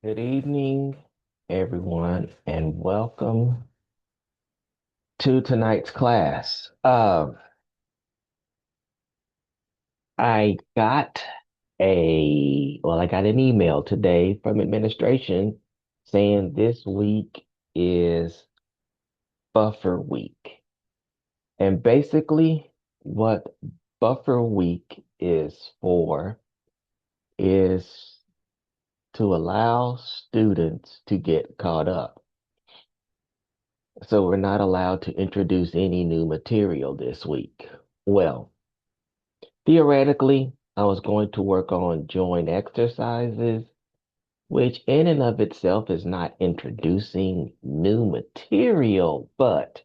Good evening, everyone, and welcome to tonight's class. I got an email today from administration saying this week is buffer week. And basically, what buffer week is for is to allow students to get caught up. So we're not allowed to introduce any new material this week. Well, theoretically, I was going to work on joint exercises, which in and of itself is not introducing new material, but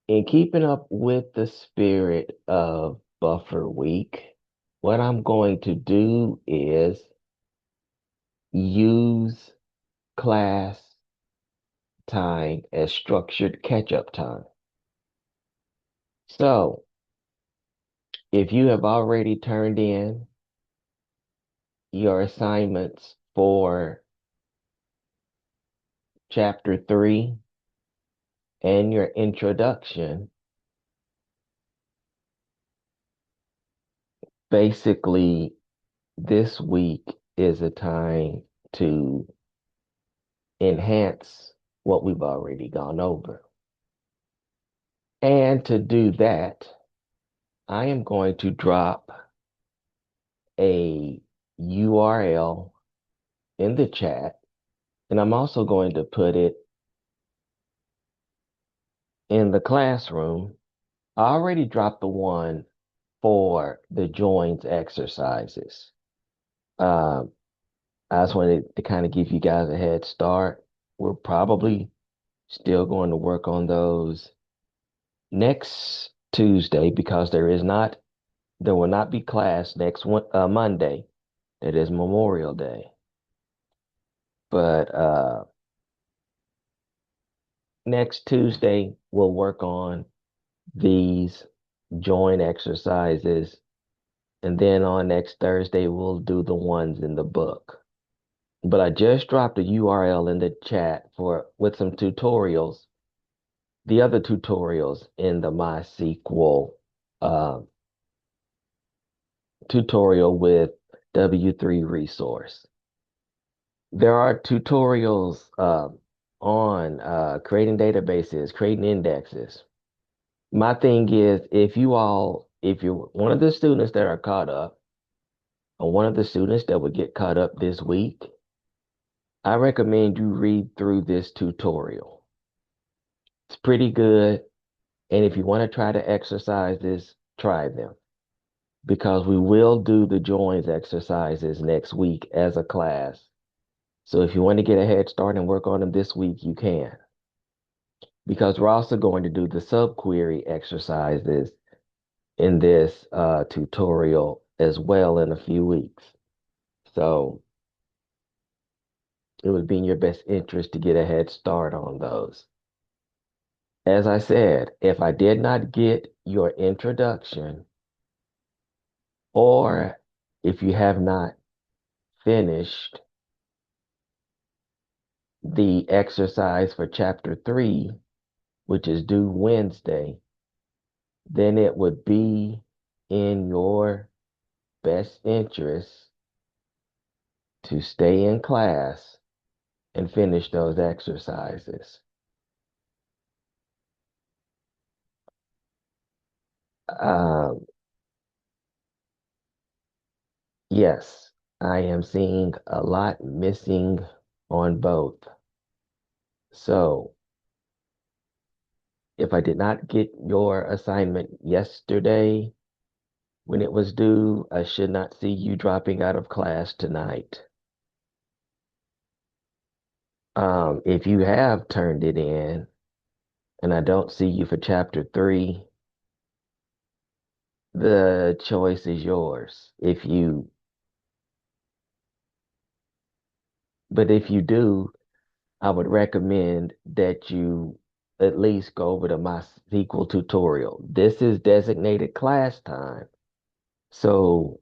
in keeping up with the spirit of buffer week, what I'm going to do is use class time as structured catch-up time. So if you have already turned in your assignments for chapter 3 and your introduction, basically this week is a time to enhance what we've already gone over. And to do that, I am going to drop a URL in the chat, and I'm also going to put it in the classroom. I already dropped the one for the joins exercises. Um, I just wanted to kind of give you guys a head start. We're probably still going to work on those next Tuesday because there will not be class next Monday. It is Memorial Day. But next Tuesday, we'll work on these joint exercises. And then on next Thursday, we'll do the ones in the book. But I just dropped a URL in the chat for with some tutorials, the other tutorials in the MySQL uh, tutorial with W3 resource. There are tutorials on creating databases, creating indexes. My thing is, if you're one of the students that are caught up, or one of the students that would get caught up this week, I recommend you read through this tutorial. It's pretty good. And if you want to try to exercise this, try them because we will do the joins exercises next week as a class. So if you want to get a head start and work on them this week, you can. Because we're also going to do the subquery exercises in this tutorial as well in a few weeks. So it would be in your best interest to get a head start on those. As I said, if I did not get your introduction, or if you have not finished the exercise for chapter 3, which is due Wednesday, then it would be in your best interest to stay in class and finish those exercises. Um, yes, I am seeing a lot missing on both. So if I did not get your assignment yesterday when it was due, I should not see you dropping out of class tonight. If you have turned it in and I don't see you for chapter 3, the choice is yours. But if you do, I would recommend that you at least go over to my SQL tutorial. This is designated class time. So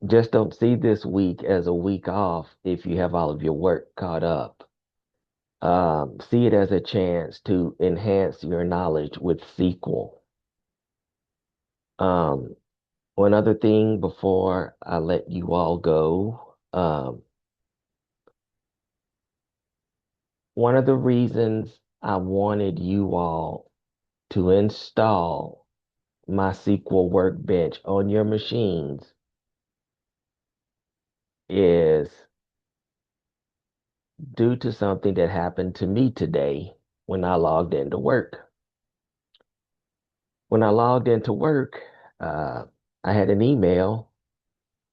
Just don't see this week as a week off if you have all of your work caught up. See it as a chance to enhance your knowledge with SQL. Um, One other thing before I let you all go, one of the reasons I wanted you all to install my SQL Workbench on your machines is due to something that happened to me today when I logged into work. When I logged into work, uh, I had an email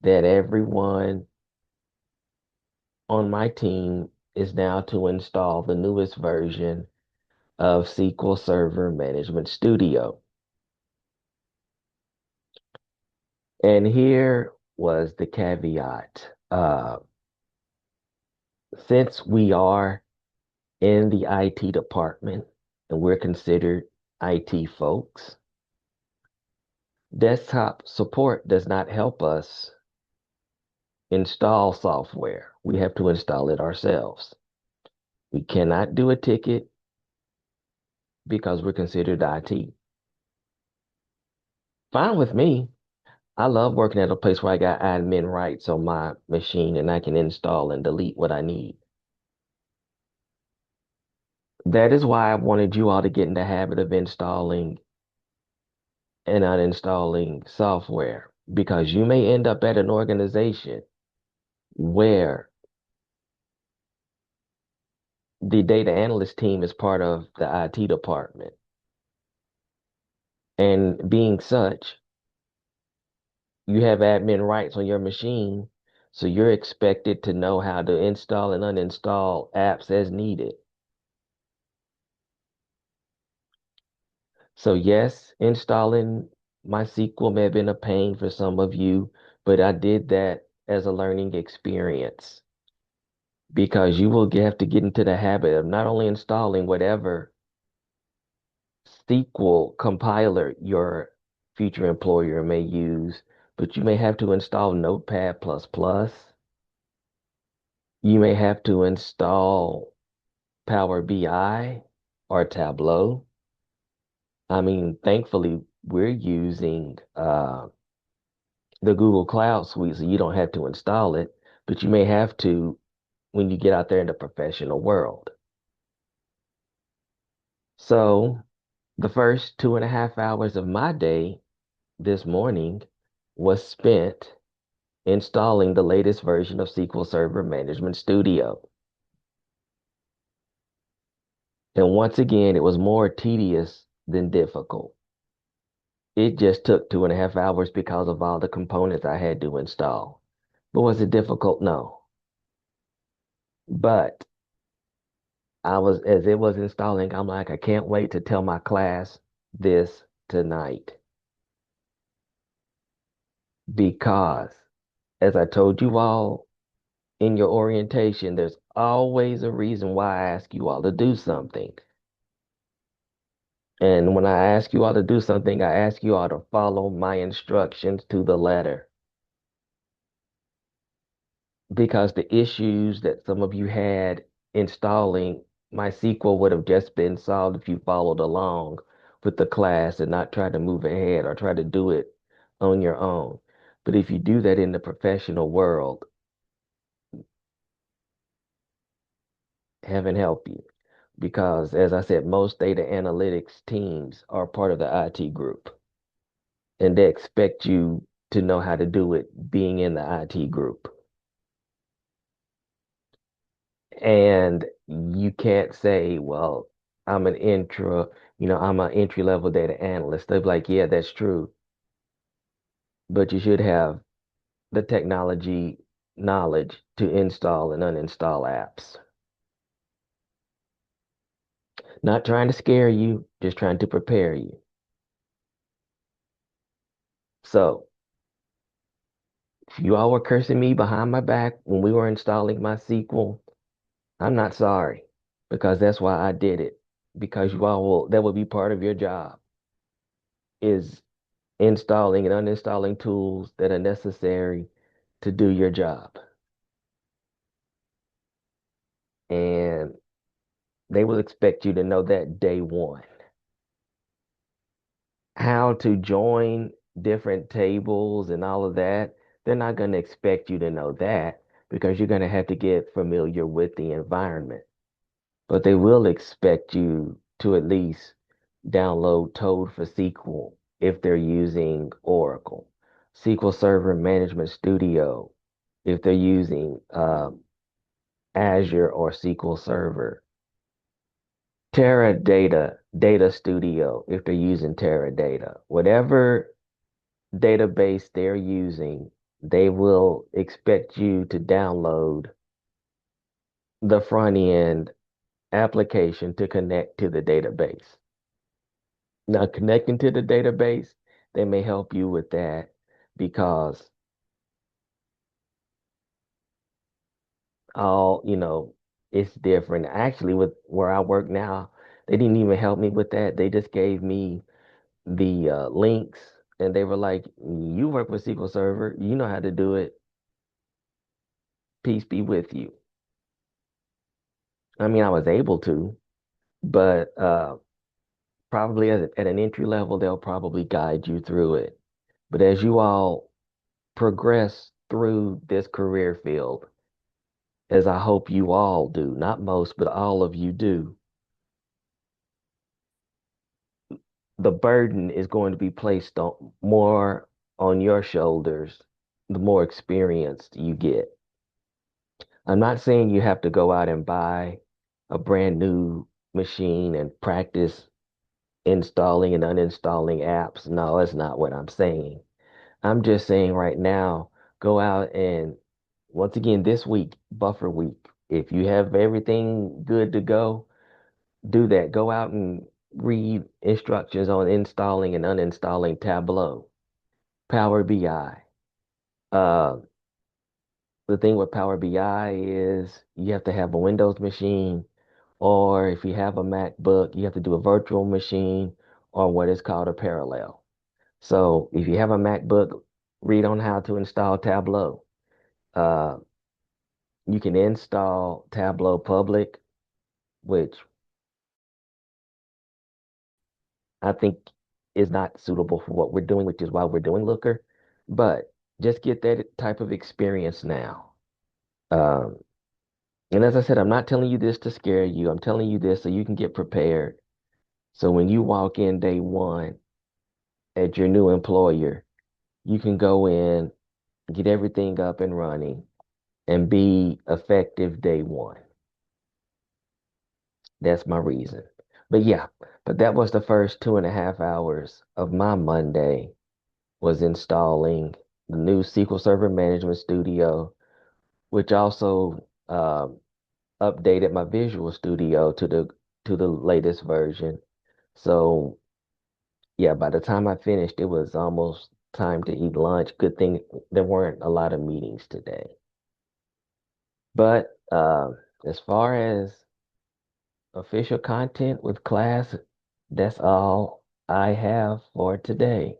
that everyone on my team is now to install the newest version of SQL Server Management Studio. And here was the caveat. Since we are in the IT department and we're considered IT folks, desktop support does not help us install software. We have to install it ourselves. We cannot do a ticket because we're considered IT. Fine with me. I love working at a place where I got admin rights on my machine and I can install and delete what I need. That is why I wanted you all to get in the habit of installing and uninstalling software because you may end up at an organization where the data analyst team is part of the IT department. And being such, you have admin rights on your machine, so you're expected to know how to install and uninstall apps as needed. So yes, installing MySQL may have been a pain for some of you, but I did that as a learning experience because you will have to get into the habit of not only installing whatever SQL compiler your future employer may use, but you may have to install Notepad++. You may have to install Power BI or Tableau. I mean, thankfully, we're using the Google Cloud Suite, so you don't have to install it, but you may have to when you get out there in the professional world. So the first 2.5 hours of my day this morning was spent installing the latest version of SQL Server Management Studio. And once again, it was more tedious than difficult. It just took 2.5 hours because of all the components I had to install. But was it difficult? No. But as it was installing, I'm like, I can't wait to tell my class this tonight. Because, as I told you all in your orientation, there's always a reason why I ask you all to do something. And when I ask you all to do something, I ask you all to follow my instructions to the letter. Because the issues that some of you had installing MySQL would have just been solved if you followed along with the class and not tried to move ahead or try to do it on your own. But if you do that in the professional world, heaven help you. Because as I said, most data analytics teams are part of the IT group and they expect you to know how to do it being in the IT group. And you can't say, well, I'm an I'm an entry level data analyst. They're like, yeah, that's true. But you should have the technology knowledge to install and uninstall apps. Not trying to scare you, just trying to prepare you. So if you all were cursing me behind my back when we were installing MySQL, I'm not sorry because that's why I did it. Because that will be part of your job is installing and uninstalling tools that are necessary to do your job. And they will expect you to know that day one. How to join different tables and all of that, they're not going to expect you to know that because you're going to have to get familiar with the environment. But they will expect you to at least download Toad for SQL if they're using Oracle, SQL Server Management Studio if they're using Azure or SQL Server, Teradata Data Studio if they're using Teradata. Whatever database they're using, they will expect you to download the front end application to connect to the database. Now, connecting to the database, they may help you with that because it's different. Actually, with where I work now, they didn't even help me with that. They just gave me the links and they were like, you work with SQL Server, you know how to do it. Peace be with you. I mean, I was able to, but probably at an entry level, they'll probably guide you through it. But as you all progress through this career field, as I hope you all do, not most, but all of you do, the burden is going to be placed on more on your shoulders the more experienced you get. I'm not saying you have to go out and buy a brand new machine and practice installing and uninstalling apps. No, that's not what I'm saying. I'm just saying right now, go out and once again this week, buffer week. If you have everything good to go, do that. Go out and read instructions on installing and uninstalling Tableau, Power BI. Uh, the thing with Power BI is you have to have a Windows machine, or if you have a MacBook, you have to do a virtual machine or what is called a parallel. So if you have a MacBook, read on how to install Tableau. Uh, you can install Tableau Public, which I think is not suitable for what we're doing, which is why we're doing Looker. But just get that type of experience now. Um, and as I said, I'm not telling you this to scare you. I'm telling you this so you can get prepared. So when you walk in day one at your new employer, you can go in, get everything up and running, and be effective day one. That's my reason. But yeah, but that was the first 2.5 hours of my Monday was installing the new SQL Server Management Studio, which also updated my Visual Studio to the latest version. So yeah, by the time I finished, it was almost time to eat lunch. Good thing there weren't a lot of meetings today. But as far as official content with class, that's all I have for today.